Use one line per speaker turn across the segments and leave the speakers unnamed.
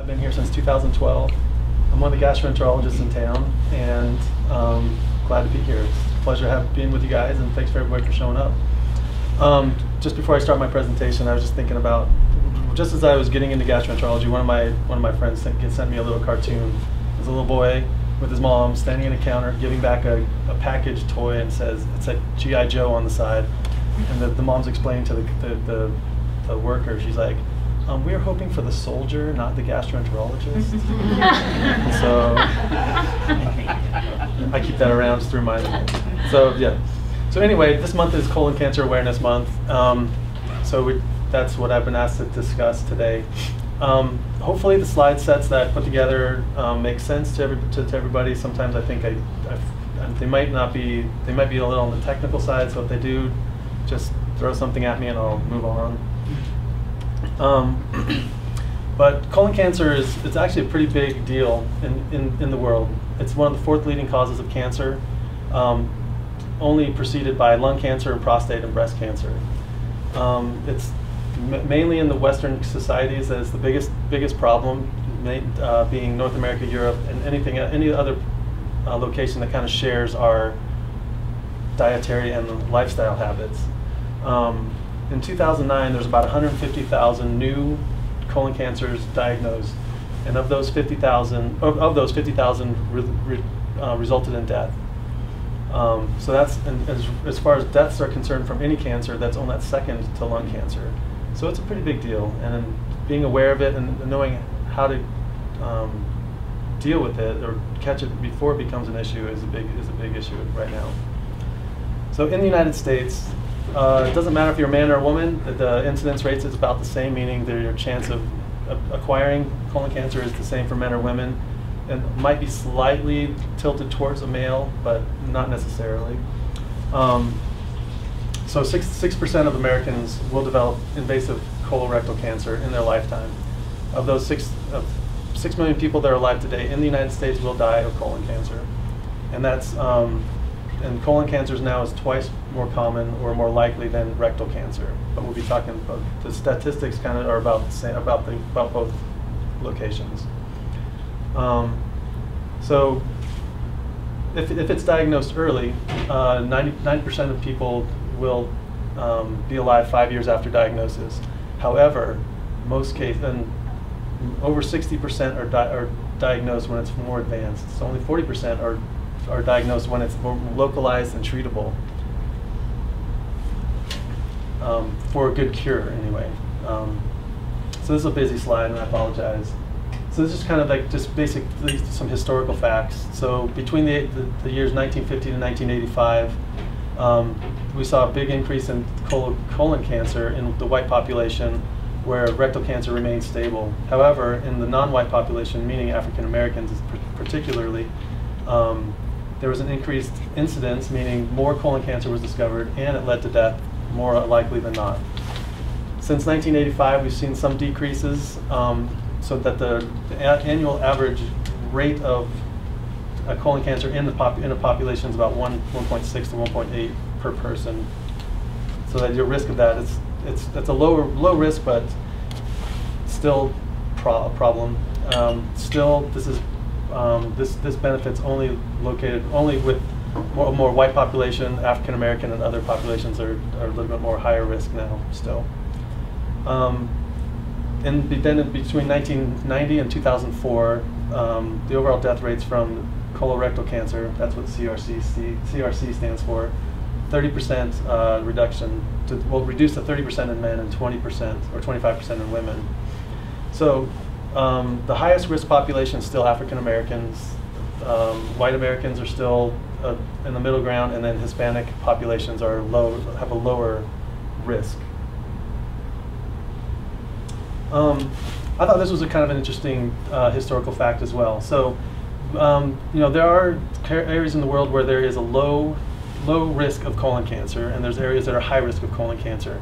I've been here since 2012. I'm one of the gastroenterologists in town, and glad to be here. It's a pleasure being with you guys, and thanks for everybody for showing up. Just before I start my presentation, I was just thinking about, just as I was getting into gastroenterology, one of my friends sent me a little cartoon. There's a little boy with his mom standing at a counter giving back a packaged toy, and it's like G.I. Joe on the side, and the mom's explaining to the worker, she's like, we're hoping for the soldier, not the gastroenterologist. So I keep that around just to remind me. So yeah. So anyway, this month is Colon Cancer Awareness Month. That's what I've been asked to discuss today. Hopefully the slide sets that I put together make sense to everybody. Sometimes I think they might be a little on the technical side, so if they do, just throw something at me and I'll move on. But colon cancer it's actually a pretty big deal in the world. It's one of the 4th leading causes of cancer, only preceded by lung cancer and prostate and breast cancer. It's mainly in the Western societies that is the biggest problem, being North America, Europe, and any other location that kind of shares our dietary and lifestyle habits. In 2009, there's about 150,000 new colon cancers diagnosed, and of those 50,000 resulted in death. So that's, as far as deaths are concerned from any cancer, that's second to lung cancer. So it's a pretty big deal, and being aware of it and knowing how to deal with it or catch it before it becomes an issue is a big issue right now. So in the United States, it doesn't matter if you're a man or a woman, the incidence rates is about the same, meaning that your chance of acquiring colon cancer is the same for men or women. And might be slightly tilted towards a male, but not necessarily. So 6% of Americans will develop invasive colorectal cancer in their lifetime. Of those 6 million people that are alive today in the United States will die of colon cancer. And that's and colon cancer now is twice more common or more likely than rectal cancer. But we'll be talking about the statistics kind of are about the same, about both locations. So if it's diagnosed early, 99% of people will be alive 5 years after diagnosis. However, most cases, and over 60% are diagnosed when it's more advanced. So only 40% are diagnosed when it's more localized and treatable, for a good cure anyway. So this is a busy slide, and I apologize. So this is kind of like just basically some historical facts. So between the years 1950 to 1985, we saw a big increase in colon cancer in the white population, where rectal cancer remained stable. However, in the non-white population, meaning African Americans particularly, there was an increased incidence, meaning more colon cancer was discovered, and it led to death more likely than not. Since 1985, we've seen some decreases, so that the annual average rate of colon cancer in a population is about 1.6 to 1.8 per person. So that your risk of that that's a low risk, but still a problem. Still, this benefit's only with more white population. African American and other populations are a little bit more higher risk now still. And then between 1990 and 2004, the overall death rates from colorectal cancer, that's what CRC stands for, 30% reduction, reduce to 30% in men and 20% or 25% in women. So the highest risk population is still African Americans. White Americans are still in the middle ground, and then Hispanic populations are have a lower risk. I thought this was a kind of an interesting historical fact as well. So, there are areas in the world where there is a low risk of colon cancer, and there's areas that are high risk of colon cancer.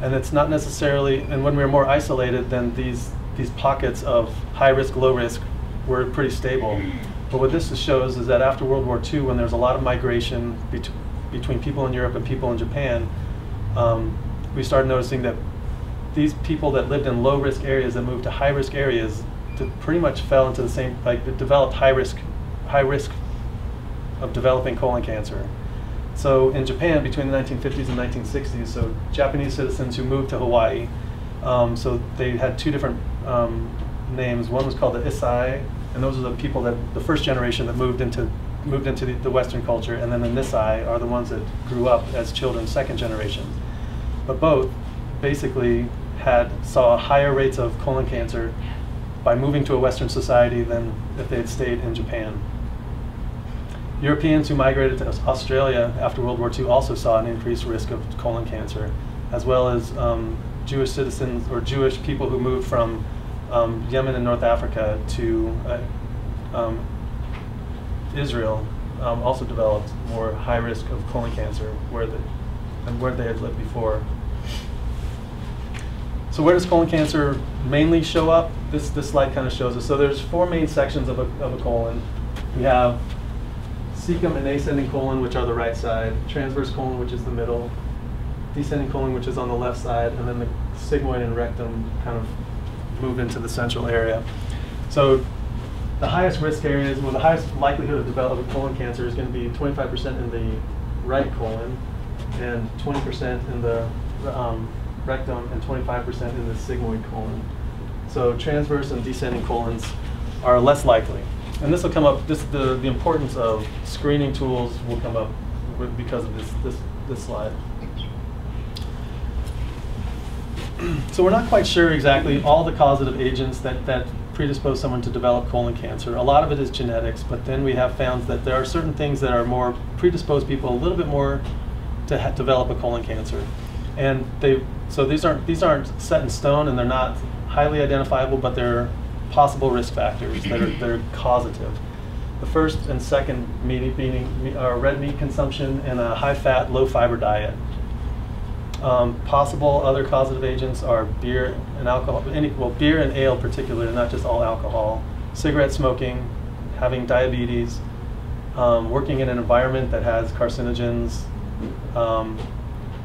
And it's not necessarily, and when we're more isolated, then these pockets of high risk, low risk were pretty stable. But what this shows is that after World War II, when there's a lot of migration between people in Europe and people in Japan, we started noticing that these people that lived in low-risk areas that moved to high-risk areas pretty much fell into the same, like it developed high risk of developing colon cancer. So in Japan, between the 1950s and 1960s, so Japanese citizens who moved to Hawaii, so they had two different names. One was called the Issei, and those are the people that, the first generation that moved into the Western culture, and then the Nisei are the ones that grew up as children, second generation. But both basically saw higher rates of colon cancer by moving to a Western society than if they had stayed in Japan. Europeans who migrated to Australia after World War II also saw an increased risk of colon cancer, as well as Jewish citizens or Jewish people who moved from Yemen and North Africa to Israel also developed more high risk of colon cancer than where they had lived before. So where does colon cancer mainly show up? This slide kind of shows us. So there's four main sections of a colon. We have cecum and ascending colon, which are the right side, transverse colon, which is the middle, descending colon, which is on the left side, and then the sigmoid and rectum kind of move into the central area. So the highest risk areas, well, the highest likelihood of developing colon cancer is going to be 25% in the right colon, and 20% in the rectum, and 25% in the sigmoid colon. So transverse and descending colons are less likely. And this will come up, the importance of screening tools will come up because of this slide. So we're not quite sure exactly all the causative agents that predispose someone to develop colon cancer. A lot of it is genetics, but then we have found that there are certain things that are more predispose people a little bit more to develop a colon cancer. And so these aren't set in stone, and they're not highly identifiable, but they're possible risk factors that are causative. The first and second meaning are red meat consumption and a high-fat, low-fiber diet. Possible other causative agents are beer and alcohol, beer and ale particularly, not just all alcohol, cigarette smoking, having diabetes, working in an environment that has carcinogens.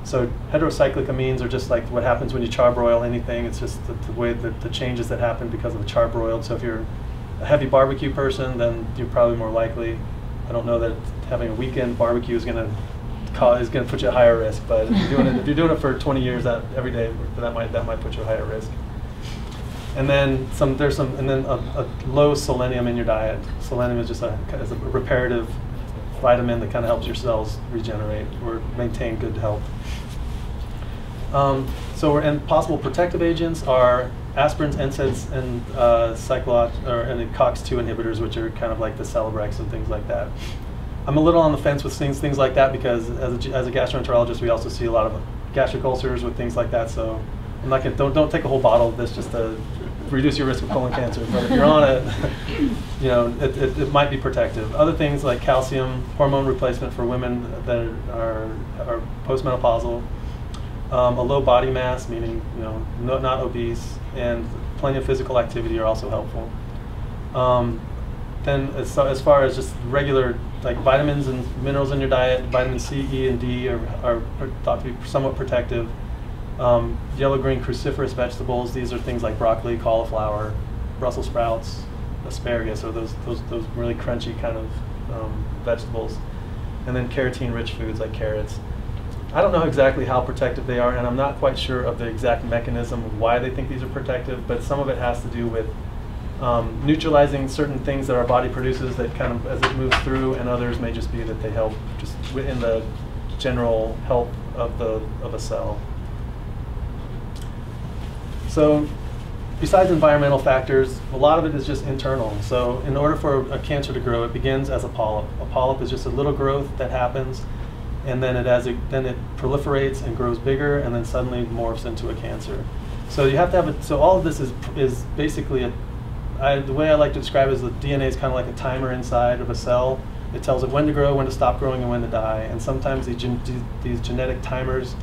So heterocyclic amines are just like what happens when you charbroil anything. It's just the way that the changes that happen because of the charbroiled. So if you're a heavy barbecue person, then you're probably more likely. I don't know that having a weekend barbecue is going to put you at higher risk, but if you're doing it for 20 years every day, that might put you at higher risk. And then a low selenium in your diet. Selenium is just a reparative vitamin that kind of helps your cells regenerate or maintain good health. And possible protective agents are aspirins, NSAIDs, and and COX-2 inhibitors, which are kind of like the Celebrex and things like that. I'm a little on the fence with things like that because as a gastroenterologist, we also see a lot of gastric ulcers with things like that. So I'm not gonna, don't take a whole bottle of this just to reduce your risk of colon cancer. But if you're on it, it might be protective. Other things like calcium, hormone replacement for women that are postmenopausal, a low body mass, meaning not obese, and plenty of physical activity are also helpful. Then as far as just regular like vitamins and minerals in your diet, vitamin C, E, and D are thought to be somewhat protective. Yellow-green cruciferous vegetables, these are things like broccoli, cauliflower, Brussels sprouts, asparagus, or those really crunchy kind of vegetables. And then carotene-rich foods like carrots. I don't know exactly how protective they are, and I'm not quite sure of the exact mechanism of why they think these are protective, but some of it has to do with neutralizing certain things that our body produces that kind of as it moves through, and others may just be that they help just in the general health of a cell. So besides environmental factors, a lot of it is just internal. So in order for a cancer to grow, it begins as a polyp. A polyp is just a little growth that happens, and then it proliferates and grows bigger, and then suddenly morphs into a cancer. So you have to have so all of this is basically the way I like to describe it is the DNA is kind of like a timer inside of a cell. It tells it when to grow, when to stop growing, and when to die. And sometimes these genetic timers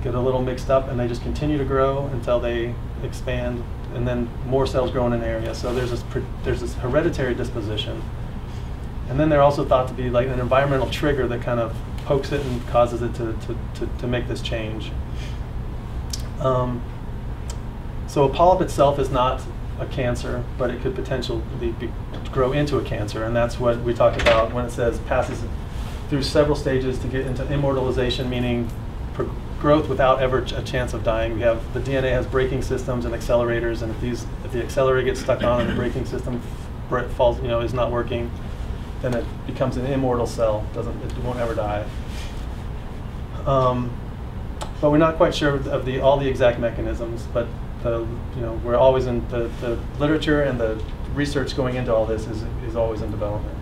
get a little mixed up, and they just continue to grow until they expand, and then more cells grow in an area. So there's this hereditary disposition. And then they're also thought to be like an environmental trigger that kind of pokes it and causes it to make this change. So a polyp itself is not a cancer, but it could potentially grow into a cancer, and that's what we talk about when it says passes through several stages to get into immortalization, meaning growth without ever a chance of dying. We have the DNA has braking systems and accelerators, and if the accelerator gets stuck on and the braking system falls, is not working, then it becomes an immortal cell. It won't ever die. But we're not quite sure of all the exact mechanisms. But we're always in the literature and the research going into all this is always in development.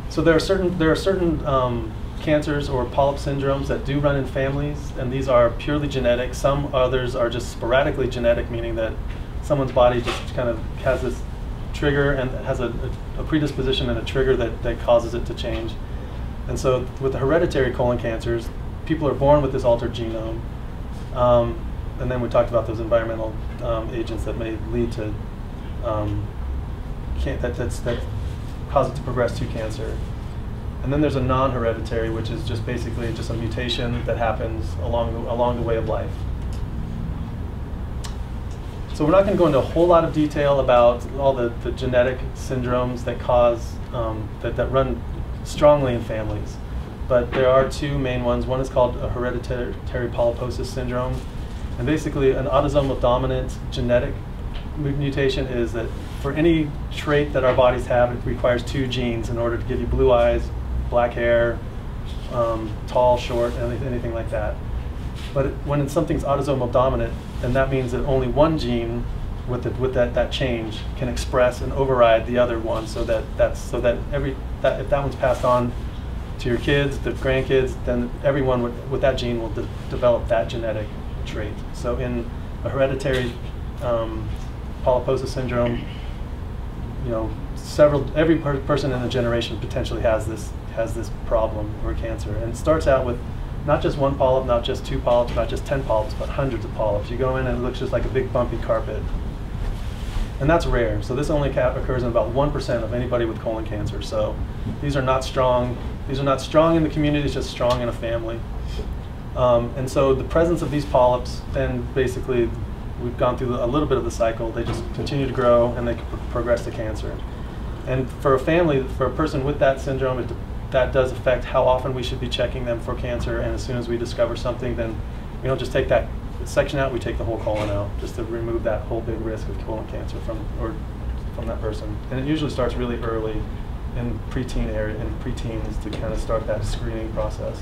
So there are certain cancers or polyp syndromes that do run in families, and these are purely genetic. Some others are just sporadically genetic, meaning that someone's body just kind of has this trigger and has a predisposition and a trigger that causes it to change. And so with the hereditary colon cancers, people are born with this altered genome. And then we talked about those environmental agents that may lead to, that cause it to progress to cancer. And then there's a non-hereditary, which is just basically just a mutation that happens along the way of life. So we're not going to go into a whole lot of detail about all the genetic syndromes that cause, that run strongly in families. But there are two main ones. One is called a hereditary polyposis syndrome. And basically an autosomal dominant genetic mutation is that for any trait that our bodies have, it requires two genes in order to give you blue eyes, black hair, tall, short, anything like that. But when something's autosomal dominant, then that means that only one gene with that change can express and override the other one, so that if that one's passed on to your kids, the grandkids, then everyone with that gene will develop that genetic trait. So in a hereditary polyposis syndrome, every person in a generation potentially has this problem or cancer, and it starts out with not just one polyp, not just two polyps, not just 10 polyps, but hundreds of polyps. You go in and it looks just like a big bumpy carpet. And that's rare. So this only occurs in about 1% of anybody with colon cancer. So these are not strong. These are not strong in the community, it's just strong in a family. And so the presence of these polyps, then basically we've gone through a little bit of the cycle. They just continue to grow and they progress to cancer. And for a family, for a person with that syndrome, that does affect how often we should be checking them for cancer. And as soon as we discover something, then we don't just take that section out, we take the whole colon out, just to remove that whole big risk of colon cancer from that person. And it usually starts really early in preteens to kind of start that screening process.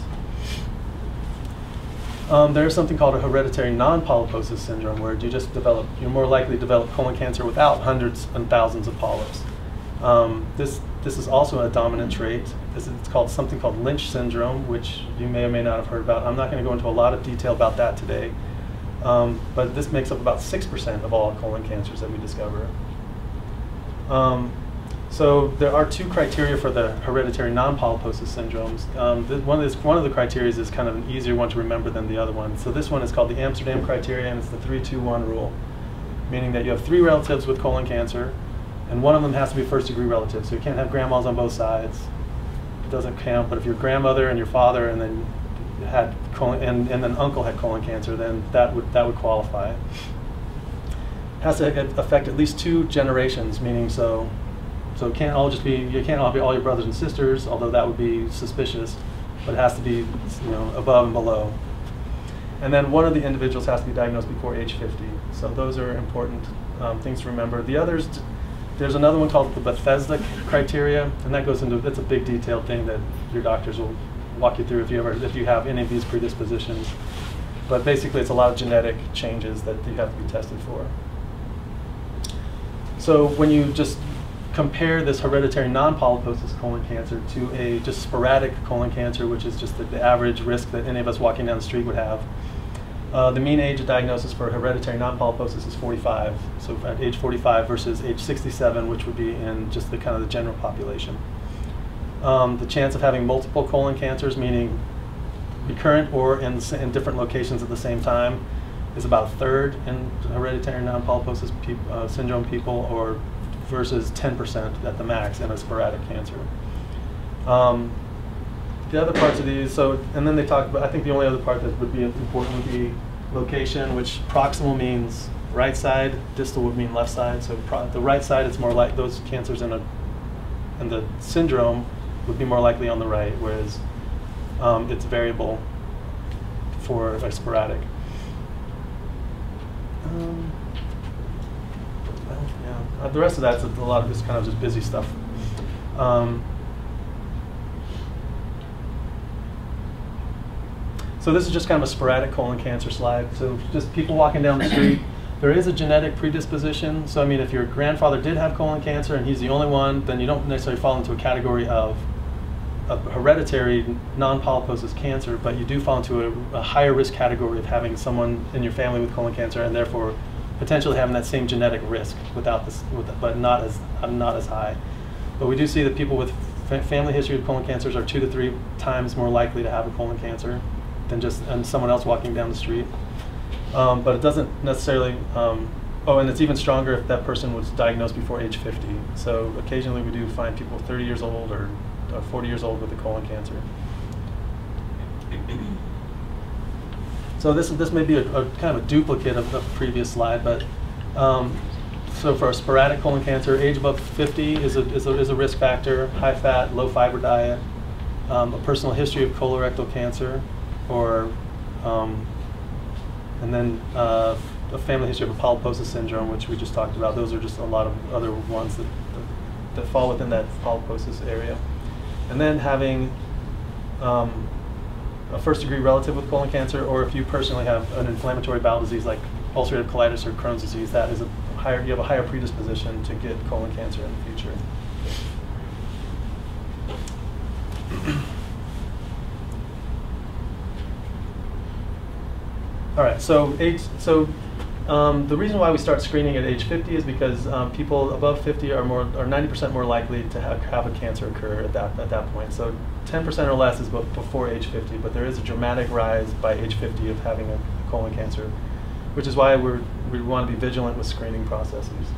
There's something called a hereditary non-polyposis syndrome, where you're more likely to develop colon cancer without hundreds and thousands of polyps. This is also a dominant trait. It's called something called Lynch syndrome, which you may or may not have heard about. I'm not going to go into a lot of detail about that today, but this makes up about 6% of all colon cancers that we discover. So there are two criteria for the hereditary non-polyposis syndromes. One of the criteria is kind of an easier one to remember than the other one. So this one is called the Amsterdam criteria, and it's the 3-2-1 rule, meaning that you have 3 relatives with colon cancer, and one of them has to be first-degree relative. So you can't have grandmas on both sides. It doesn't count. But if your grandmother and your father and then had and then uncle had colon cancer, then that would qualify. It has to affect at least 2 generations, meaning so it can't all just be, you can't all be all your brothers and sisters, although that would be suspicious, but it has to be above and below. And then one of the individuals has to be diagnosed before age 50. So those are important things to remember. The others, there's another one called the Seznec Criteria, and that goes into, that's a big detailed thing that your doctors will walk you through if you have any of these predispositions. But basically it's a lot of genetic changes that you have to be tested for. So when you just compare this hereditary non-polyposis colon cancer to a just sporadic colon cancer, which is just the average risk that any of us walking down the street would have, the mean age of diagnosis for hereditary non-polyposis is 45. So at age 45 versus age 67, which would be in just the kind of the general population. The chance of having multiple colon cancers, meaning recurrent or in different locations at the same time, is about 1/3 in hereditary non-polyposis syndrome people, or versus 10% at the max in a sporadic cancer. the other parts of these, and then they talk about, I think the only other part that would be important would be location, which proximal means right side, distal would mean left side. So the right side, it's more like those cancers in the syndrome would be more likely on the right, whereas it's variable for sporadic. Well, yeah. The rest of that's a lot of this kind of just busy stuff. So this is just kind of a sporadic colon cancer slide. So just people walking down the street. There is a genetic predisposition. So I mean, if your grandfather did have colon cancer and he's the only one, then you don't necessarily fall into a category of hereditary non-polyposis cancer, but you do fall into a higher risk category of having someone in your family with colon cancer, and therefore potentially having that same genetic risk without this, but not as high. But we do see that people with family history of colon cancers are 2 to 3 times more likely to have a colon cancer than just someone else walking down the street. But it doesn't necessarily. Oh, and it's even stronger if that person was diagnosed before age 50. So occasionally we do find people 30 years old or 40 years old with a colon cancer. So this may be a kind of a duplicate of the previous slide, but so for a sporadic colon cancer, age above 50 is a risk factor. High fat, low fiber diet, a personal history of colorectal cancer, or and then a family history of a polyposis syndrome, which we just talked about. Those are just a lot of other ones that fall within that polyposis area. And then having a first-degree relative with colon cancer, or if you personally have an inflammatory bowel disease like ulcerative colitis or Crohn's disease, that is you have a higher predisposition to get colon cancer in the future. All right, the reason why we start screening at age 50 is because people above 50 are 90% more likely to have a cancer occur at that point. So 10% or less is before age 50, but there is a dramatic rise by age 50 of having a colon cancer, which is why we want to be vigilant with screening processes.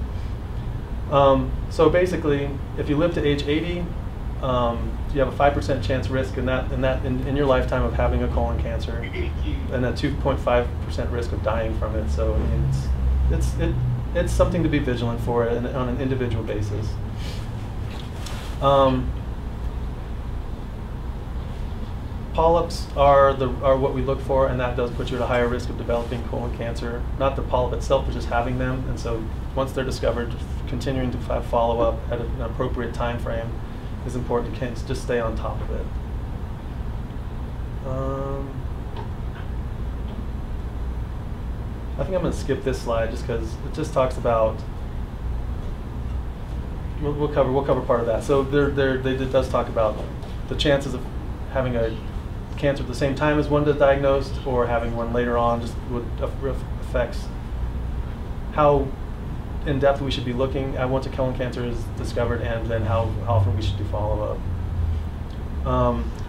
So basically, if you live to age 80, you have a 5% chance risk in your lifetime of having a colon cancer, and a 2.5% risk of dying from it. So I mean, it's something to be vigilant for on an individual basis. Polyps are what we look for, and that does put you at a higher risk of developing colon cancer. Not the polyp itself, but just having them. And so once they're discovered, continuing to have follow-up at an appropriate time frame is important. You can't just stay on top of it. I think I'm going to skip this slide just because it just talks about. We'll cover part of that. So it does talk about the chances of having a cancer at the same time as one that's diagnosed, or having one later on. Just affects how in depth we should be looking at once a colon cancer is discovered, and then how often we should do follow-up.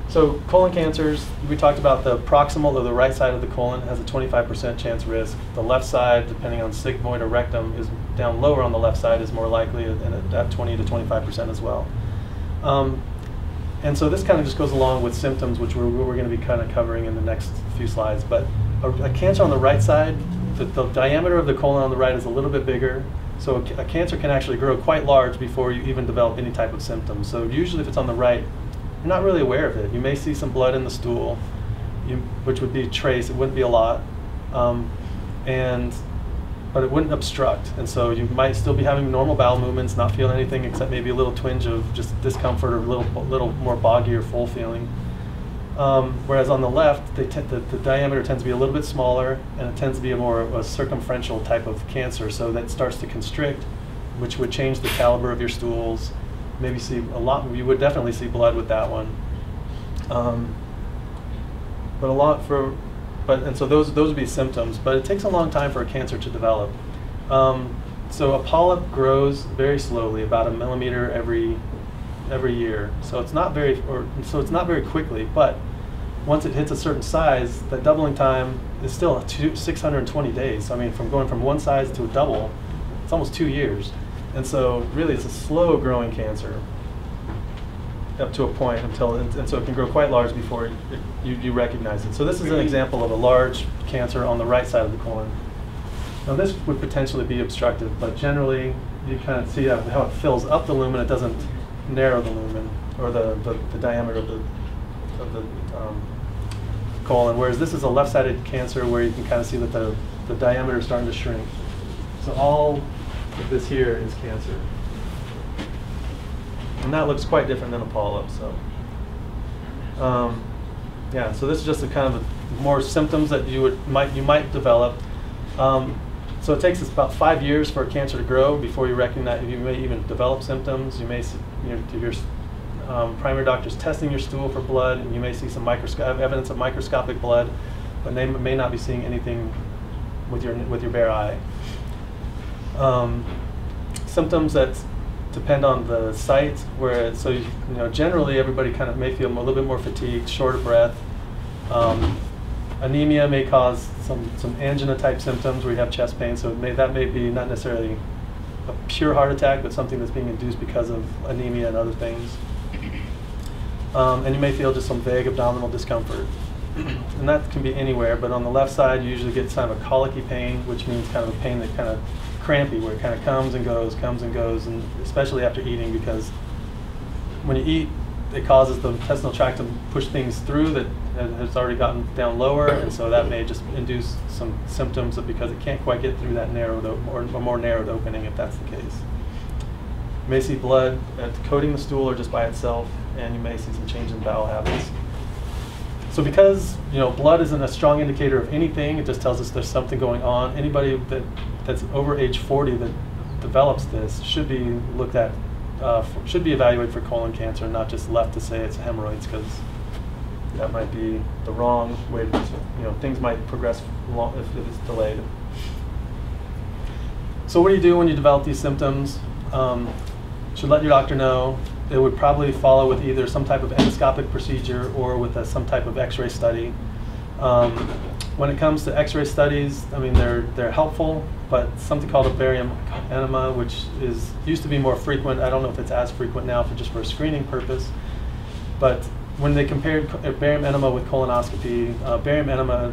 So colon cancers, we talked about the proximal, or the right side of the colon, has a 25% chance risk. The left side, depending on sigmoid or rectum, is down lower on the left side, is more likely, and at 20 to 25% as well. And so this kind of just goes along with symptoms, which we're going to be kind of covering in the next few slides. But a cancer on the right side, the diameter of the colon on the right is a little bit bigger. So a cancer can actually grow quite large before you even develop any type of symptoms. So usually if it's on the right, you're not really aware of it. You may see some blood in the stool, which would be trace. It wouldn't be a lot, but it wouldn't obstruct. And so you might still be having normal bowel movements, not feeling anything except maybe a little twinge of just discomfort, or a little more boggy or full feeling. Whereas on the left, the diameter tends to be a little bit smaller, and it tends to be a circumferential type of cancer. So that starts to constrict, which would change the caliber of your stools. Maybe see a lot. You would definitely see blood with that one. And so those would be symptoms. But it takes a long time for a cancer to develop. So a polyp grows very slowly, about 1 millimeter every year. So it's not very quickly. But once it hits a certain size, that doubling time is still 620 days. So I mean, from going from one size to a double, it's almost 2 years. And so really it's a slow growing cancer. up to a point until, and so it can grow quite large before you recognize it. So this is an example of a large cancer on the right side of the colon. Now this would potentially be obstructive, but generally you kind of see how it fills up the lumen. It doesn't narrow the lumen or the diameter of the colon, whereas this is a left-sided cancer where you can kind of see that the diameter is starting to shrink. So all of this here is cancer. And that looks quite different than a polyp. So, yeah. So this is just a kind of more symptoms that you might develop. So it takes us about 5 years for a cancer to grow before you recognize. You may even develop symptoms. You may see your primary doctor's testing your stool for blood, and you may see some evidence of microscopic blood, but they may not be seeing anything with your bare eye. Symptoms that depend on the site, where generally everybody kind of may feel a little bit more fatigued, short of breath. Anemia may cause some angina type symptoms where you have chest pain, so that may be not necessarily a pure heart attack, but something that's being induced because of anemia and other things. And you may feel just some vague abdominal discomfort. And that can be anywhere, but on the left side you usually get kind of a colicky pain, which means kind of a pain that kind of crampy, where it kind of comes and goes, and especially after eating, because when you eat, it causes the intestinal tract to push things through that has already gotten down lower, and so that may just induce some symptoms because it can't quite get through that narrowed or more narrowed opening, if that's the case. You may see blood coating the stool or just by itself, and you may see some change in bowel habits. So because blood isn't a strong indicator of anything, it just tells us there's something going on. Anybody that's over age 40 that develops this should be looked at, should be evaluated for colon cancer, not just left to say it's hemorrhoids, because that might be the wrong way to, things might progress if it's delayed. So what do you do when you develop these symptoms? Should let your doctor know. It would probably follow with either some type of endoscopic procedure or with some type of X-ray study. When it comes to X-ray studies, I mean, they're helpful, but something called a barium enema, which used to be more frequent. I don't know if it's as frequent now just for a screening purpose. But when they compared barium enema with colonoscopy, barium enema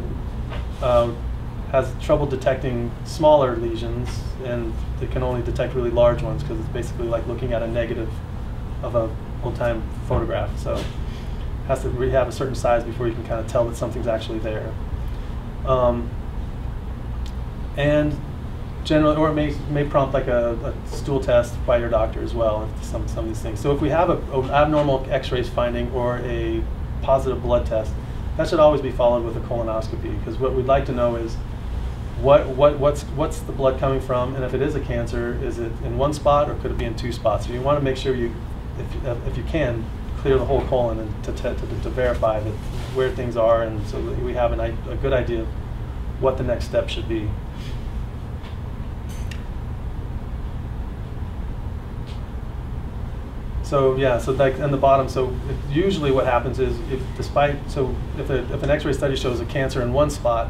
has trouble detecting smaller lesions, and it can only detect really large ones because it's basically like looking at a negative of a old-time photograph. So it has to have a certain size before you can kind of tell that something's actually there. And generally, or it may prompt like a stool test by your doctor as well, some of these things. So if we have an abnormal X-rays finding or a positive blood test, that should always be followed with a colonoscopy, because what we'd like to know is what's the blood coming from, and if it is a cancer, is it in one spot or could it be in two spots? So you want to make sure if you can, clear the whole colon and to verify that where things are, and so that we have a good idea of what the next step should be. So yeah, so like in the bottom, so usually what happens is if an X-ray study shows a cancer in one spot,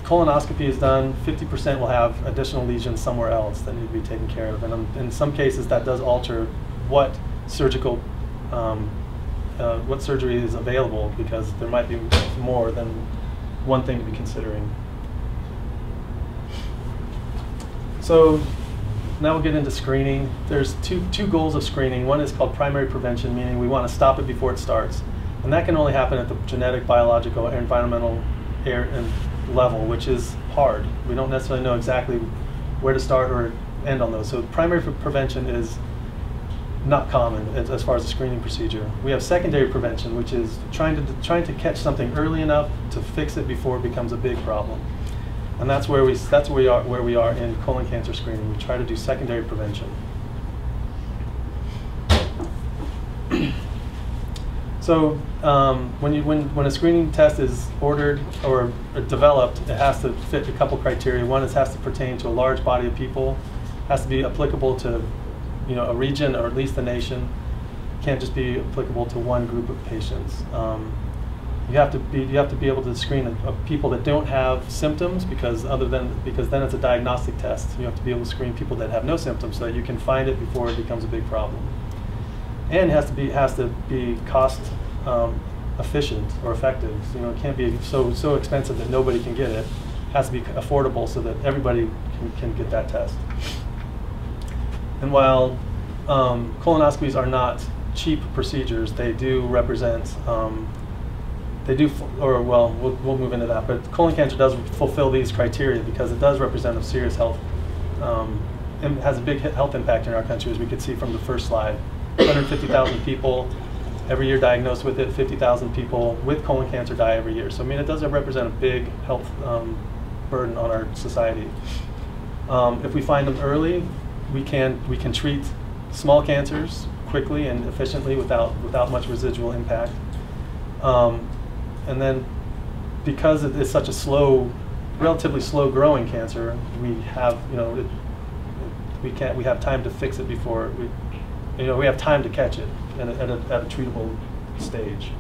colonoscopy is done, 50% will have additional lesions somewhere else that need to be taken care of, and in some cases that does alter what surgical what surgery is available, because there might be more than one thing to be considering. So now we'll get into screening. There's two goals of screening. One is called primary prevention, meaning we want to stop it before it starts. And that can only happen at the genetic, biological, or environmental level, which is hard. We don't necessarily know exactly where to start or end on those. So primary prevention is not common as far as the screening procedure. We have secondary prevention, which is trying to catch something early enough to fix it before it becomes a big problem. And that's where we are in colon cancer screening. We try to do secondary prevention. So when a screening test is ordered or developed, it has to fit a couple criteria. One, it has to pertain to a large body of people, has to be applicable to a region or at least a nation. Can't just be applicable to one group of patients. You have to be able to screen people that don't have symptoms, because then it's a diagnostic test. You have to be able to screen people that have no symptoms so that you can find it before it becomes a big problem. and it has to be cost efficient or effective. So, it can't be so expensive that nobody can get it. It has to be affordable so that everybody can get that test. And while colonoscopies are not cheap procedures, they do represent, we'll move into that, but colon cancer does fulfill these criteria because it does represent a serious health, and has a big health impact in our country, as we could see from the first slide. 150,000 people every year diagnosed with it, 50,000 people with colon cancer die every year. So it does represent a big health burden on our society. If we find them early, we can treat small cancers quickly and efficiently without much residual impact. And then, because it is such a relatively slow growing cancer, we have we have time to fix it before we have time to catch it at a treatable stage.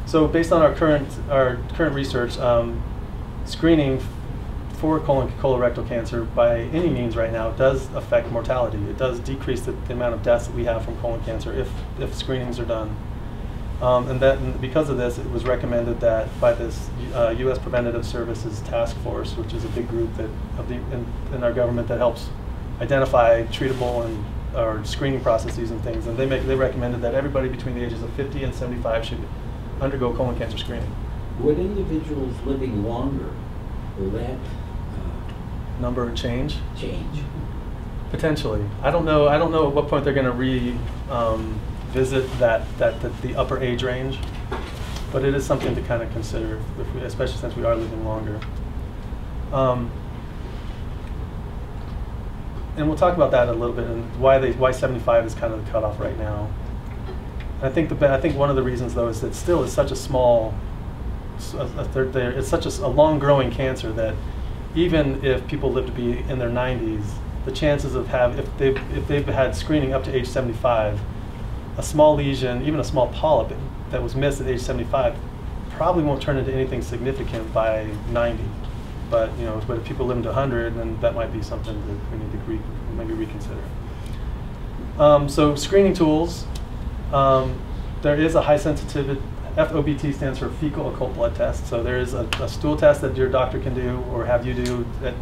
So based on our current research, screening for colorectal cancer by any means right now does affect mortality. It does decrease the amount of deaths that we have from colon cancer if screenings are done. And because of this, it was recommended that by this U.S. Preventative Services Task Force, which is a big group in our government that helps identify treatable or screening processes and things, and they recommended that everybody between the ages of 50 and 75 should undergo colon cancer screening.
Would individuals living longer, will that
number change?
Change.
Potentially. I don't know at what point they're going to visit the upper age range, but it is something to kind of consider, especially since we are living longer. And we'll talk about that a little bit and why 75 is kind of the cutoff right now. I think one of the reasons though is that still is such a small, it's such a long-growing cancer that even if people live to be in their 90s, the chances of if they've had screening up to age 75, a small lesion, even a small polyp that was missed at age 75, probably won't turn into anything significant by 90. But if people live to 100, then that might be something that we need to maybe reconsider. So screening tools. There is a high sensitivity, FOBT stands for fecal occult blood test. So there is a stool test that your doctor can do or have you do, that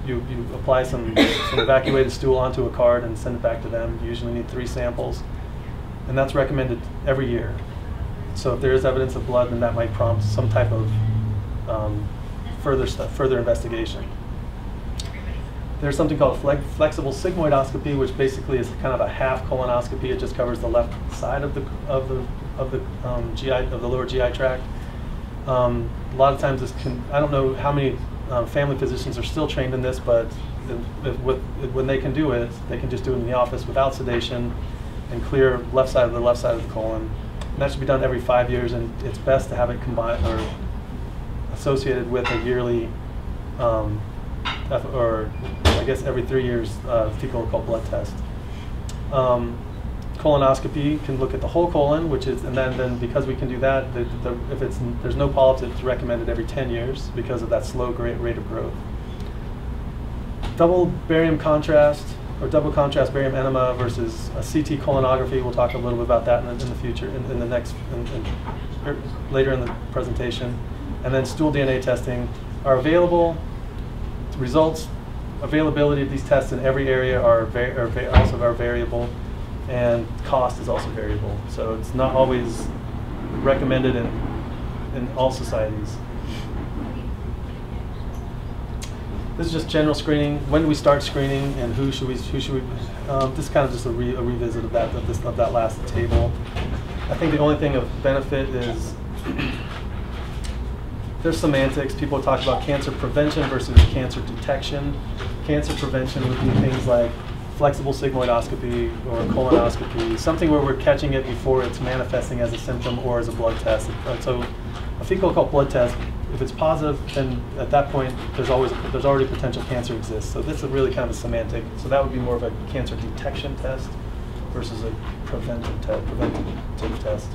you apply some evacuated stool onto a card and send it back to them. You usually need 3 samples. And that's recommended every year. So if there is evidence of blood, then that might prompt some type of further investigation. There's something called flexible sigmoidoscopy, which basically is kind of a half colonoscopy. It just covers the left side of the lower GI tract. A lot of times I don't know how many family physicians are still trained in this, but when they can do it, they can just do it in the office without sedation and clear left side of the colon. And that should be done every 5 years, and it's best to have it combined or associated with a yearly, or I guess every 3 years, fecal occult blood test. Colonoscopy can look at the whole colon, and then because we can do that, if there's no polyps, it's recommended every 10 years because of that slow rate of growth. Double barium contrast or double contrast barium enema versus a CT colonography. We'll talk a little bit about that in the future, in the next, later in the presentation. And then stool DNA testing are available. Availability of these tests in every area are variable, and cost is also variable. So it's not always recommended in all societies. This is just general screening. When do we start screening, and who should we? This is kind of just a revisit of that last table. I think the only thing of benefit is there's semantics. People talk about cancer prevention versus cancer detection. Cancer prevention would be things like flexible sigmoidoscopy or colonoscopy, something where we're catching it before it's manifesting as a symptom or as a blood test. So a fecal occult blood test, if it's positive, then at that point there's already potential cancer exists. So this is really kind of a semantic. So that would be more of a cancer detection test versus a preventative test.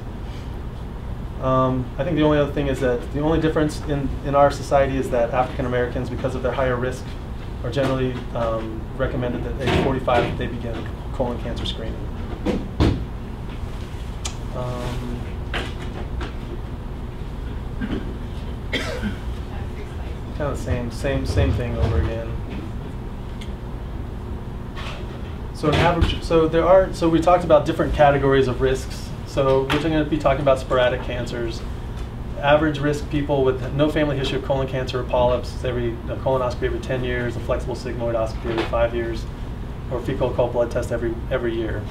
I think the only other thing is that the only difference in our society is that African Americans, because of their higher risk are generally recommended that age 45 that they begin colon cancer screening. Kind of same thing over again. So an average, so we talked about different categories of risks. So we're going to be talking about sporadic cancers. Average risk people with no family history of colon cancer or polyps, a colonoscopy every 10 years, a flexible sigmoidoscopy every 5 years, or fecal occult blood test every year.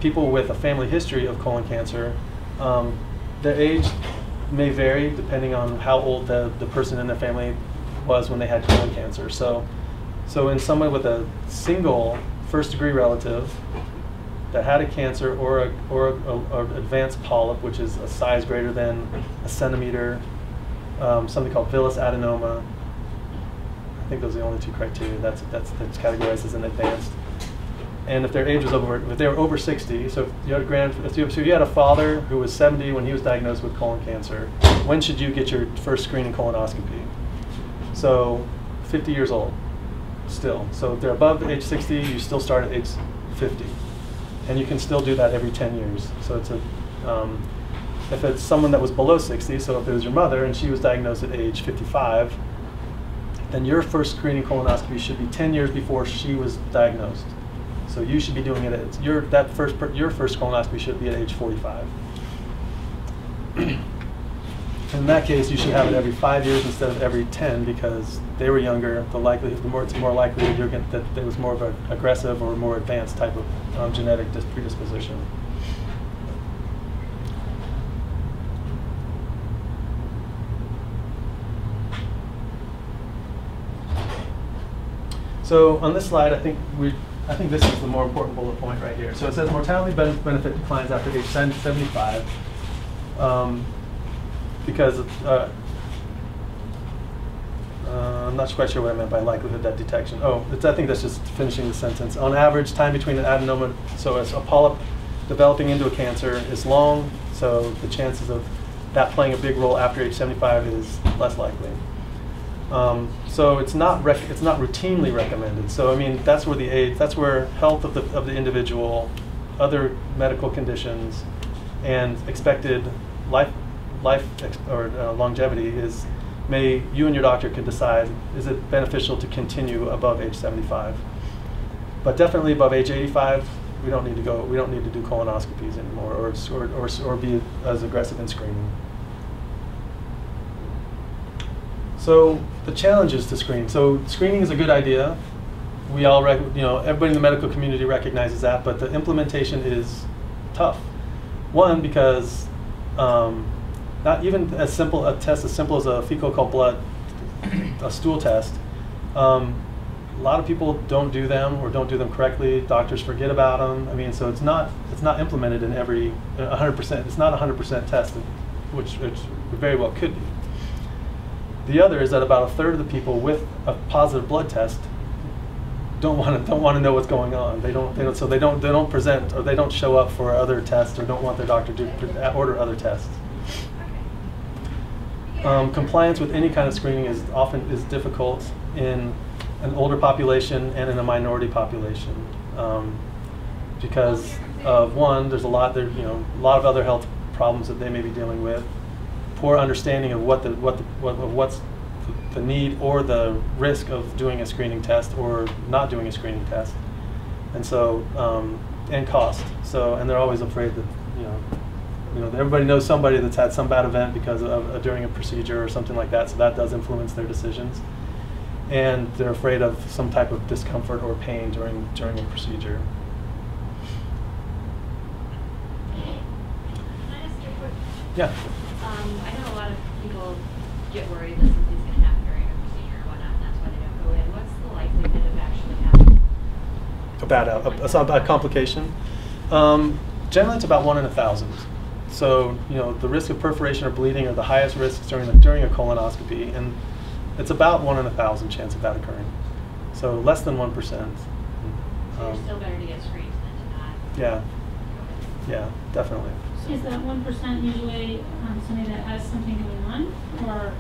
People with a family history of colon cancer, their age may vary depending on how old the person in their family was when they had colon cancer. So in someone with a single first-degree relative that had a cancer or an advanced polyp, which is a size greater than a centimeter, something called villus adenoma. I think those are the only two criteria. That's categorized as an advanced. And if their age was if they were over 60, so if you had if you had a father who was 70 when he was diagnosed with colon cancer, when should you get your first screening colonoscopy? So 50 years old, still. So if they're above age 60, you still start at age 50. And you can still do that every 10 years. So it's if it's someone that was below 60, so if it was your mother and she was diagnosed at age 55, then your first screening colonoscopy should be 10 years before she was diagnosed. So you should be doing it at your first colonoscopy should be at age 45. In that case, you should have it every 5 years instead of every 10 because they were younger. It's more likely that there was more of an aggressive or more advanced type of genetic predisposition. So on this slide, I think this is the more important bullet point right here. So it says mortality benefit declines after age 75 because I'm not quite sure what I meant by likelihood that detection. I think that's just finishing the sentence. On average, time between an adenoma, so as a polyp developing into a cancer is long, so the chances of that playing a big role after age 75 is less likely. So it's not routinely recommended. So I mean that's where health of the individual, other medical conditions, and expected life longevity is. You and your doctor can decide, is it beneficial to continue above age 75? But definitely above age 85, we don't need to do colonoscopies anymore, or be as aggressive in screening. So the challenges to screening. So screening is a good idea. We all, everybody in the medical community recognizes that, but the implementation is tough. One, because not even a test as simple as a fecal occult blood, a stool test. A lot of people don't do them or don't do them correctly. Doctors forget about them. I mean, so it's not implemented in every 100%. It's not 100% tested, which very well could be. The other is that about a third of the people with a positive blood test don't want to know what's going on. They don't present or they don't show up for other tests or don't want their doctor to order other tests. Compliance with any kind of screening is difficult in an older population and in a minority population because of one, there's a lot of other health problems that they may be dealing with, poor understanding of what's the need or the risk of doing a screening test or not doing a screening test, and so and cost. So and they're always afraid that everybody knows somebody that's had some bad event because of during a procedure or something like that, so that does influence their decisions. And they're afraid of some type of discomfort or pain during a procedure.
Can I ask you a quick?
Yeah.
I know a lot of people get worried that something's going to happen during a procedure or whatnot, and that's why they don't go in. What's the likelihood of actually having
A complication? Generally, it's about 1 in 1,000. So, the risk of perforation or bleeding are the highest risks during a colonoscopy, and it's about 1 in 1,000 chance of that occurring. So less than 1%.
So you're still better to get screened than to not.
Yeah. Yeah, definitely.
Is that 1% usually somebody that has something going on, or?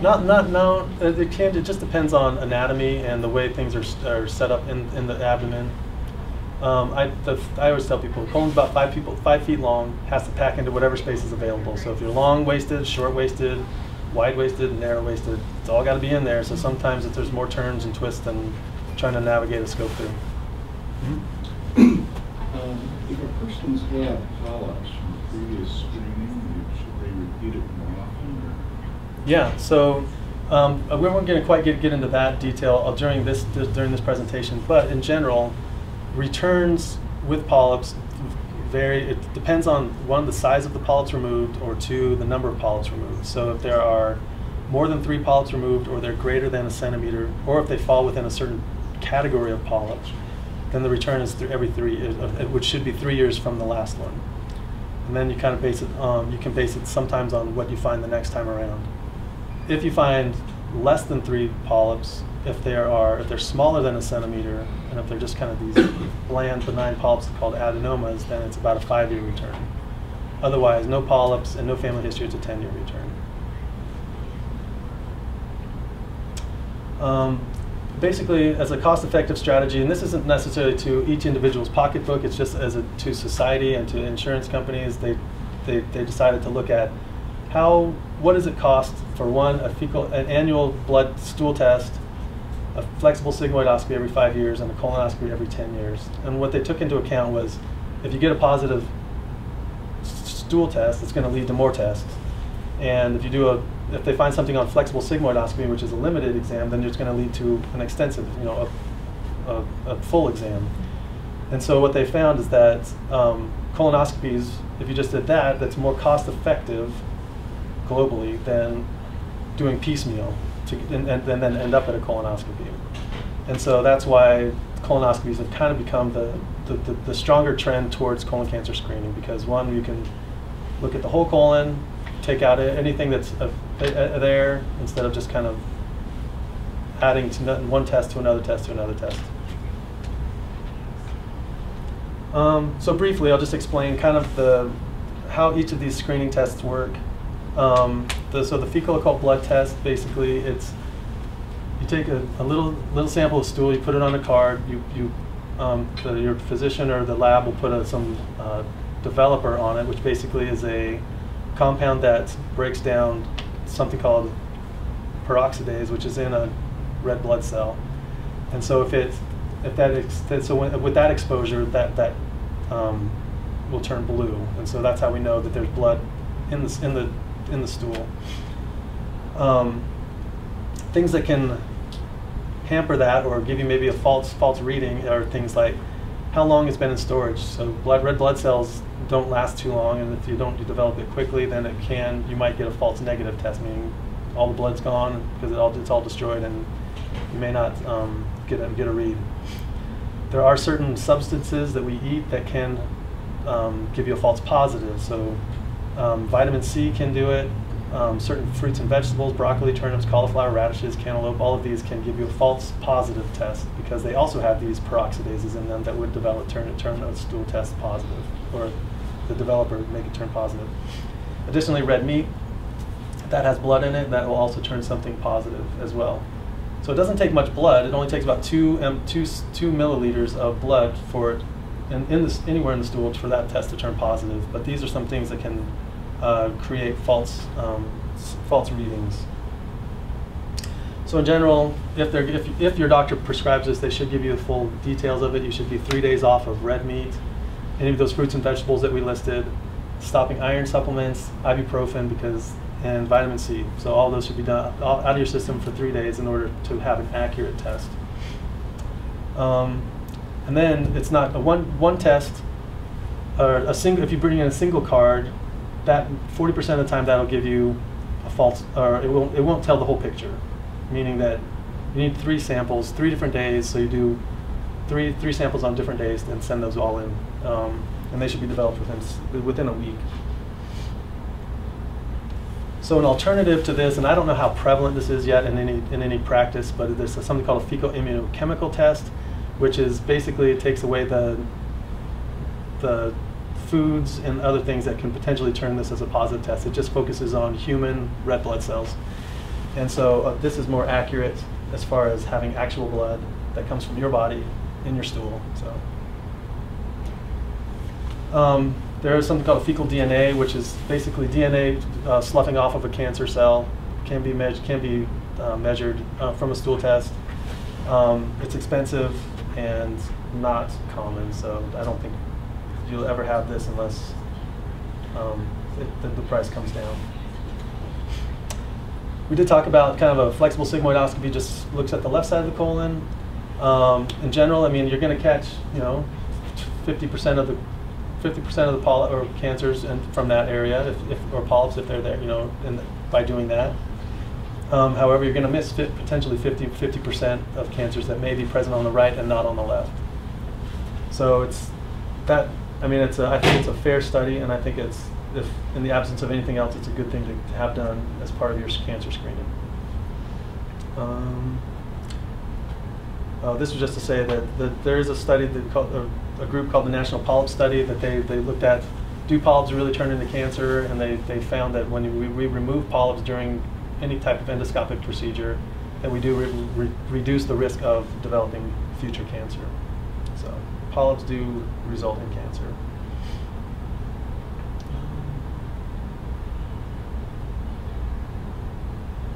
No. It just depends on anatomy and the way things are set up in the abdomen. I always tell people, colon's about 5 feet long, has to pack into whatever space is available. So if you're long-waisted, short-waisted, wide-waisted, narrow-waisted, it's all got to be in there. So sometimes if there's more turns and twists than trying to navigate a scope through.
If a person's had polyps from previous screening, should they repeat it more often? Or?
Yeah. So we weren't going to quite get into that detail during this presentation, but in general, returns with polyps vary. It depends on, one, the size of the polyps removed, or two, the number of polyps removed. So if there are more than 3 polyps removed, or they're greater than 1 centimeter, or if they fall within a certain category of polyps, then the return is every 3 years, which should be 3 years from the last one. And then you kind of base it, you can base it sometimes on what you find the next time around. If you find less than 3 polyps, if they're smaller than 1 centimeter, and if they're just kind of these bland, benign polyps called adenomas, then it's about a 5-year return. Otherwise, no polyps and no family history, it's a 10-year return. Basically, as a cost-effective strategy, and this isn't necessarily to each individual's pocketbook, it's just to society and to insurance companies, they decided to look at what does it cost for, one, an annual blood stool test, a flexible sigmoidoscopy every 5 years, and a colonoscopy every 10 years. And what they took into account was, if you get a positive stool test, it's going to lead to more tests. And if they find something on flexible sigmoidoscopy, which is a limited exam, then it's going to lead to an extensive, a full exam. And so what they found is that colonoscopies, if you just did that, that's more cost effective globally than doing piecemeal and then end up at a colonoscopy. And so that's why colonoscopies have kind of become the stronger trend towards colon cancer screening, because, one, you can look at the whole colon, take out anything that's there, instead of just kind of adding one test to another test to another test. So briefly, I'll just explain kind of how each of these screening tests work. So the fecal occult blood test, basically, you take a little sample of stool, you put it on a card, your physician or the lab will put some developer on it, which basically is a compound that breaks down something called peroxidase, which is in a red blood cell. And so with that exposure, that will turn blue, and so that's how we know that there's blood in the stool. Things that can hamper that or give you maybe a false reading are things like how long it's been in storage. So red blood cells don't last too long, and if you develop it quickly, then you might get a false negative test, meaning all the blood's gone because it's all destroyed, and you may not get a read. There are certain substances that we eat that can give you a false positive. So vitamin C can do it. Certain fruits and vegetables, broccoli, turnips, cauliflower, radishes, cantaloupe, all of these can give you a false positive test because they also have these peroxidases in them that would turn a stool test positive, or the developer would make it turn positive. Additionally, red meat, that has blood in it, that will also turn something positive as well. So it doesn't take much blood. It only takes about 2 milliliters of blood for it anywhere in the stool for that test to turn positive. But these are some things that can create false readings. So in general, if your doctor prescribes this, they should give you the full details of it. You should be 3 days off of red meat, any of those fruits and vegetables that we listed, stopping iron supplements, ibuprofen, and vitamin C. So all those should be done out of your system for 3 days in order to have an accurate test. And then it's not one test, or if you bring in a single card, that 40% of the time that'll give you a false, or it won't tell the whole picture. Meaning that you need 3 samples, 3 different days. So you do three samples on different days, and send those all in, and they should be developed within a week. So an alternative to this, and I don't know how prevalent this is yet in any practice, but there's something called a fecal immunochemical test, which is basically it takes away the foods and other things that can potentially turn this as a positive test. It just focuses on human red blood cells. And so this is more accurate as far as having actual blood that comes from your body in your stool. So there is something called fecal DNA, which is basically DNA sloughing off of a cancer cell. Can be measured from a stool test. It's expensive and not common, so I don't think you'll ever have this unless the price comes down. We did talk about kind of a flexible sigmoidoscopy, just looks at the left side of the colon. In general, I mean, you're going to catch, 50% of the polyp or cancers from that area, or polyps if they're there, by doing that. However, you're going to miss potentially 50% of cancers that may be present on the right and not on the left. So it's that. I mean, I think it's a fair study, and I think if in the absence of anything else, it's a good thing to have done as part of your cancer screening. This was just to say that there is a study a group called the National Polyp Study that they looked at, do polyps really turn into cancer? And they found that when we remove polyps during any type of endoscopic procedure, that we do reduce the risk of developing future cancer. So polyps do result in cancer.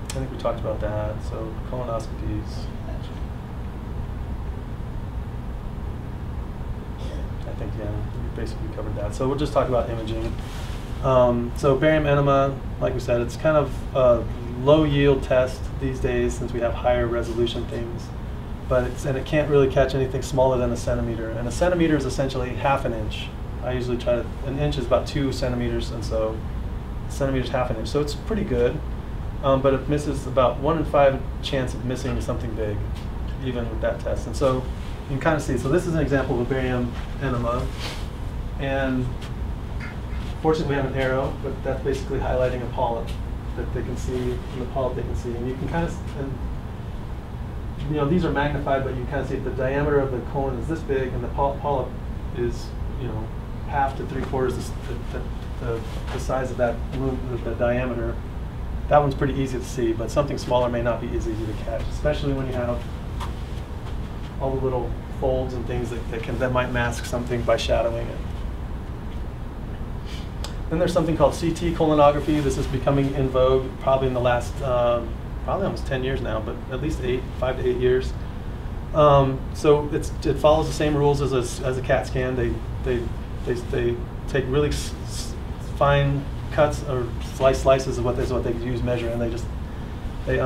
I think we talked about that. So colonoscopies. I think, yeah, we basically covered that. So we'll just talk about imaging. So barium enema, like we said, it's kind of a low yield test these days since we have higher resolution things. And it can't really catch anything smaller than a centimeter. And a centimeter is essentially half an inch. I usually an inch is about 2 centimeters, and so a centimeter is half an inch. So it's pretty good. But it misses about 1 in 5 chance of missing something big, even with that test. And so you can kind of see. So this is an example of a barium enema. And fortunately, we have an arrow, but that's basically highlighting a polyp that they can see, and the polyp they can see. And you can kind of, these are magnified, but you can kind of see the diameter of the colon is this big, and the polyp is, half to 3/4 the size of that the diameter. That one's pretty easy to see, but something smaller may not be as easy to catch, especially when you have all the little folds and things that might mask something by shadowing it. Then there's something called CT colonography. This is becoming in vogue probably in the last, probably almost 10 years now, but at least 5 to 8 years. So it follows the same rules as a CAT scan. They take really fine cuts or slices of what they use measure, and they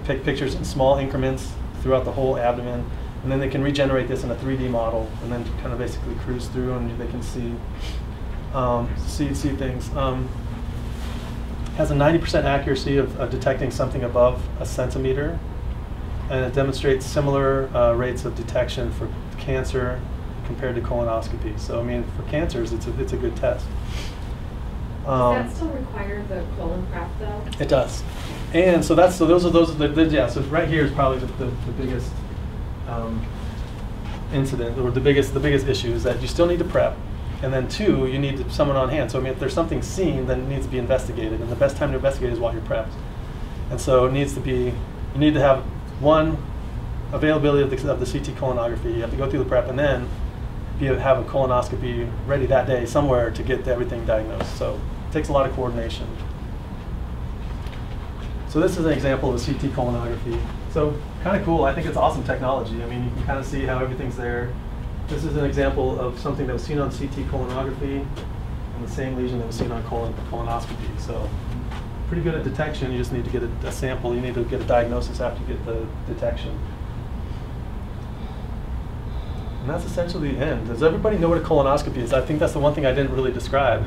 take pictures in small increments throughout the whole abdomen, and then they can regenerate this in a 3D model, and then kind of basically cruise through, and they can see things. Has a 90% accuracy of detecting something above a centimeter, and it demonstrates similar rates of detection for cancer compared to colonoscopy. So I mean, for cancers, it's a good test.
Does that still require the colon prep though?
It does, and so those are yeah. So right here is probably the biggest incident, or the biggest issue is that you still need to prep, and then 2, you need someone on hand. So I mean, if there's something seen, then it needs to be investigated, and the best time to investigate is while you're prepped. And so it needs to be, you need to have 1, availability of the CT colonography. You have to go through the prep, and then have a colonoscopy ready that day somewhere to get everything diagnosed. So it takes a lot of coordination. So this is an example of a CT colonography. So kind of cool. I think it's awesome technology. I mean, you can kind of see how everything's there. This is an example of something that was seen on CT colonography and the same lesion that was seen on colonoscopy. So pretty good at detection. You just need to get a sample. You need to get a diagnosis after you get the detection. And that's essentially the end. Does everybody know what a colonoscopy is? I think that's the one thing I didn't really describe.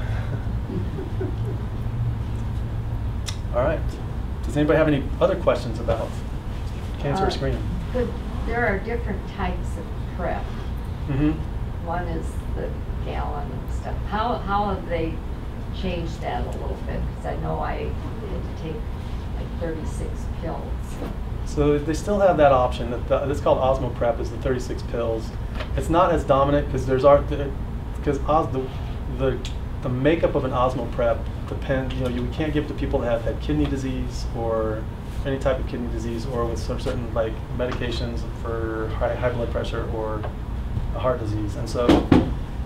All right. Does anybody have any other questions about cancer screening?
There are different types of prep.
Mm-hmm.
One is the gallon and stuff. How have they changed that a little bit? Because I know I had to take like 36 pills.
So they still have that option. It's called osmoprep, is the 36 pills. It's not as dominant because the makeup of an osmoprep depends. You can't give to people that have had kidney disease or any type of kidney disease or with some certain like medications for high blood pressure or a heart disease. And so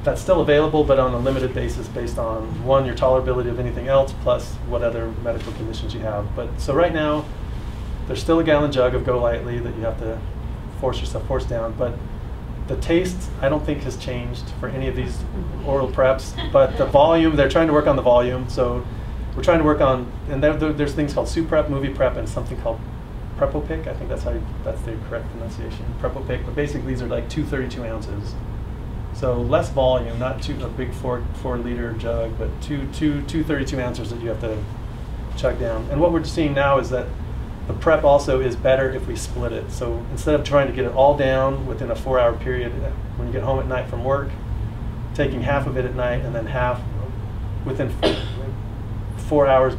that's still available, but on a limited basis based on, one, your tolerability of anything else, plus what other medical conditions you have. But so right now, there's still a gallon jug of Go Lightly that you have to force down, but the taste, I don't think, has changed for any of these oral preps, but the volume, they're trying to work on the volume. So we're trying to work on, and there's things called Soup Prep, Movie Prep, and something called Prepopic. I think that's the correct pronunciation, Prepopic. But basically, these are like 232 ounces. So less volume, not a big 4-liter jug, but two 32 ounces that you have to chug down. And what we're seeing now is that the prep also is better if we split it. So instead of trying to get it all down within a 4-hour period, when you get home at night from work, taking half of it at night and then half within 4 hours,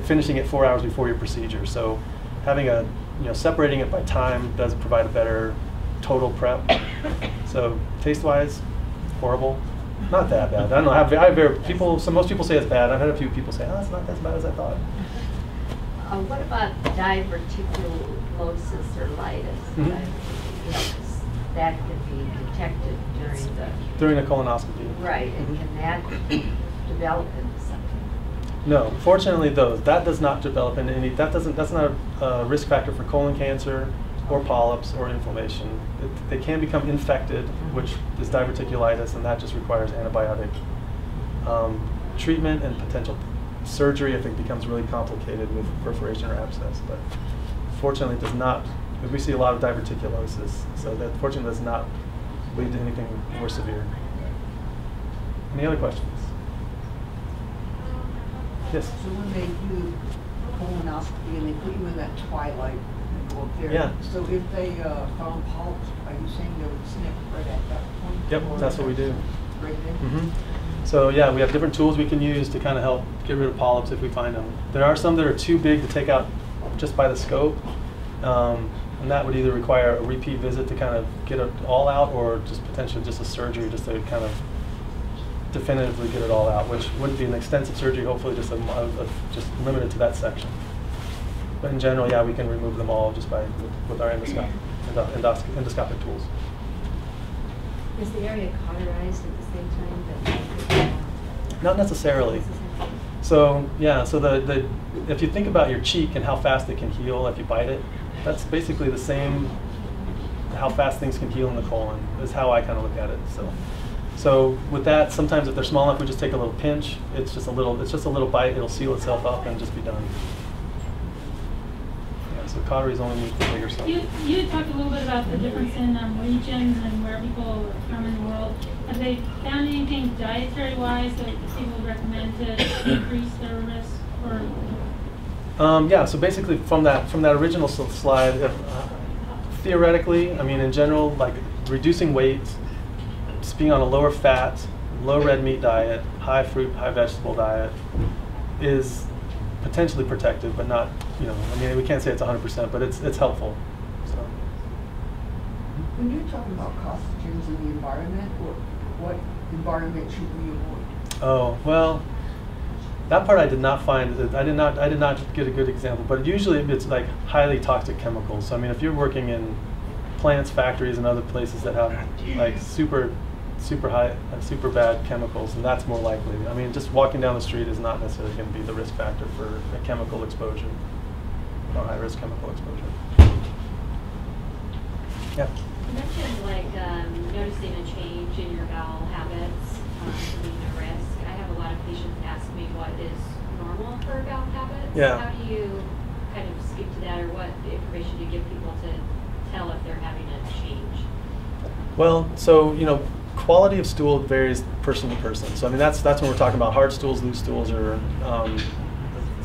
finishing it 4 hours before your procedure. So having separating it by time does provide a better total prep. So taste-wise, horrible. Not that bad. I don't know. Most people say it's bad. I've had a few people say, "Oh, it's not as bad as I thought."
What about diverticulosis or litis?
Mm-hmm.
That can be detected
during a colonoscopy.
Right, and can that develop into something?
No, fortunately, that does not develop into any. That's not a risk factor for colon cancer or polyps or inflammation. They can become infected, which is diverticulitis, and that just requires antibiotic treatment and potential surgery if it becomes really complicated with perforation or abscess. But fortunately, it does not. We see a lot of diverticulosis, so that fortunately does not lead to anything more severe. Any other questions? Yes.
So when they do colonoscopy and they put you in that twilight and go up there,
Yeah.
so if they found polyps, are you saying they would snip right at that point?
Yep,
Or
that's what we do.
Right there?
Mm-hmm. So yeah, we have different tools we can use to kind of help get rid of polyps if we find them. There are some that are too big to take out just by the scope, and that would either require a repeat visit to kind of get it all out, or just potentially just a surgery just to kind of definitively get it all out, which wouldn't be an extensive surgery, hopefully just just limited to that section. But in general, yeah, we can remove them all just with our endoscopic tools.
Is the area cauterized at the same time?
Not necessarily. So yeah, so the if you think about your cheek and how fast it can heal if you bite it, that's basically the same. How fast things can heal in the colon is how I kind of look at it. So with that, sometimes if they're small enough, we just take a little pinch. It's just a little bite. It'll seal itself up and just be done. Yeah, so cauteries only need the bigger stuff.
You had talked a little bit about the difference in regions and where people are from in the world. Have they found anything dietary-wise that people would recommend to increase their risk? Or
yeah. So basically, from that original slide, theoretically, I mean, in general, like reducing weight, just being on a lower fat, low red meat diet, high fruit, high vegetable diet is potentially protective, but not, I mean, we can't say it's 100%, but it's helpful. So.
When you're talking about carcinogens in the environment, what environment should we avoid?
Oh, well, that part I did not find. I did not get a good example, but usually it's like highly toxic chemicals. So I mean, if you're working in plants, factories, and other places that have like super high, super bad chemicals, and that's more likely. I mean, just walking down the street is not necessarily going to be the risk factor for a chemical exposure or high-risk chemical exposure. Yeah.
You mentioned like noticing a change in your bowel habits being a risk. I have a lot of patients ask me what is normal for bowel habits.
Yeah.
How do you kind of speak to that, or what information do you give people to tell if they're having a change?
Well, so quality of stool varies person to person. So I mean, that's when we're talking about hard stools, loose stools, or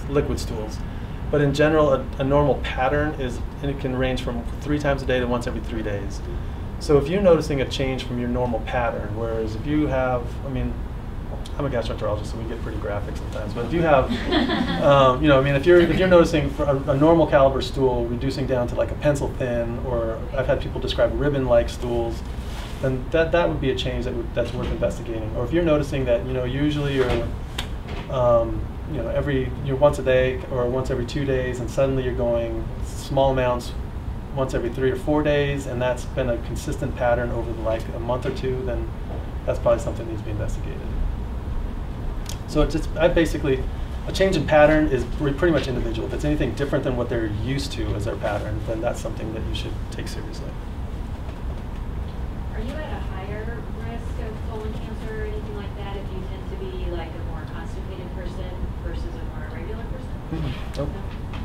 liquid stools. But in general, a normal pattern and it can range from 3 times a day to once every 3 days. So if you're noticing a change from your normal pattern, whereas if you have, I mean, I'm a gastroenterologist, so we get pretty graphic sometimes. But if you have, if you're noticing for a normal caliber stool reducing down to like a pencil thin, or I've had people describe ribbon-like stools, then that would be a change that's worth investigating. Or if you're noticing that usually you're you're once a day or once every 2 days, and suddenly you're going small amounts once every 3 or 4 days, and that's been a consistent pattern over like a month or two, then that's probably something that needs to be investigated. So it's just, a change in pattern is pretty much individual. If it's anything different than what they're used to as their pattern, then that's something that you should take seriously.
Are you at a higher risk of colon cancer or anything like that if you tend to be like a more constipated person versus a more irregular person?
Nope.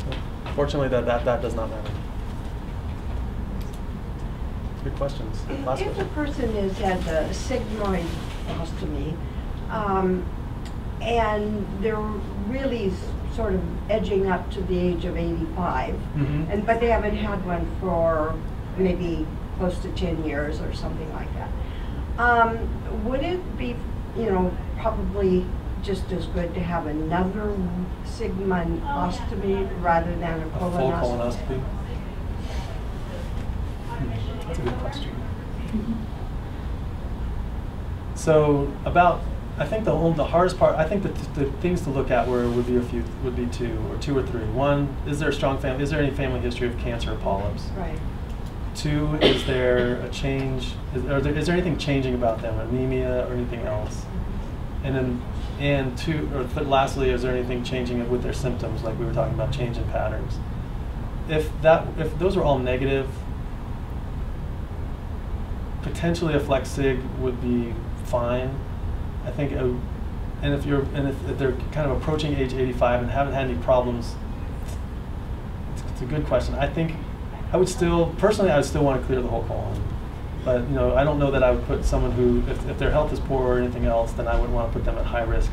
Nope. Fortunately, that does not matter. Good questions. Last
If
question.
a person has had the sigmoidoscopy, and they're really sort of edging up to the age of 85, but they haven't had one for maybe close to 10 years or something like that. Would it be, probably just as good to have another sigmoidoscopy rather than a
Full
colonoscopy?
colonoscopy? That's a good question. So I think the hardest part, I think the things to look at would be two or three. One, is there any family history of cancer or polyps?
Right.
Two, is there a change, is there anything changing about them, anemia or anything else? And lastly, is there anything changing with their symptoms, like we were talking about, change in patterns? If those are all negative, potentially a flex sig would be fine. I think, and if they're kind of approaching age 85 and haven't had any problems, it's a good question. I think I would still want to clear the whole colon, but I don't know that I would put someone who, if their health is poor or anything else, then I wouldn't want to put them at high risk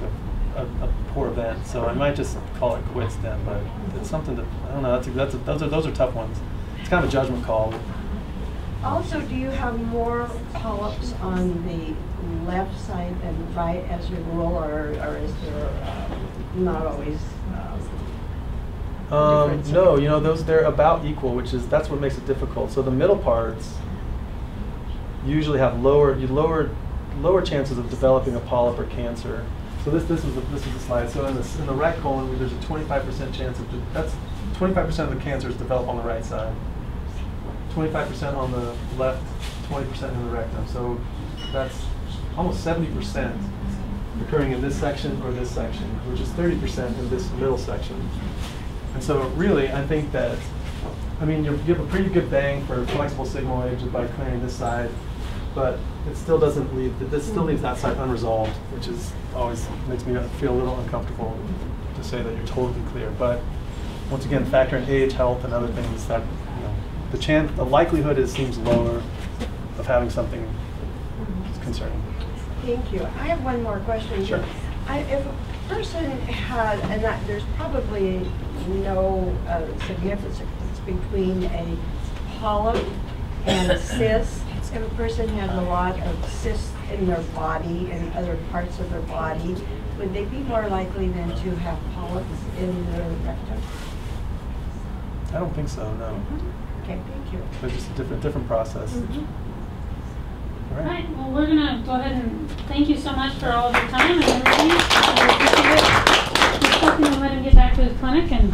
of a poor event. So I might just call it quits then. But it's something that I don't know. Those are tough ones. It's kind of a judgment call.
Also, do you have more polyps on the left side than right as a rule, or is there not always difference?
No, they're about equal, that's what makes it difficult. So the middle parts usually have lower chances of developing a polyp or cancer. So this is the slide. So in the right colon, there's a 25% chance that's 25% of the cancers develop on the right side. 25% on the left, 20% in the rectum. So that's almost 70% occurring in this section or this section, which is 30% in this middle section. And so really, I think that, you have a pretty good bang for flexible sigmoid just by clearing this side, but it still doesn't this still leaves that side unresolved, which is always makes me feel a little uncomfortable to say that you're totally clear. But once again, factor in age, health, and other things that, the likelihood seems lower of having something concerning.
Thank you. I have one more question.
Sure.
If a person had, and there's probably no significance between a polyp and cyst. If a person had a lot of cysts in their body and other parts of their body, would they be more likely than to have polyps in their rectum?
I don't think so, no.
Okay, thank you.
It's just a different process.
All right, well, we're going to go ahead and thank you so much for all of your time and everything. We appreciate it. We're going to let him get back to his clinic and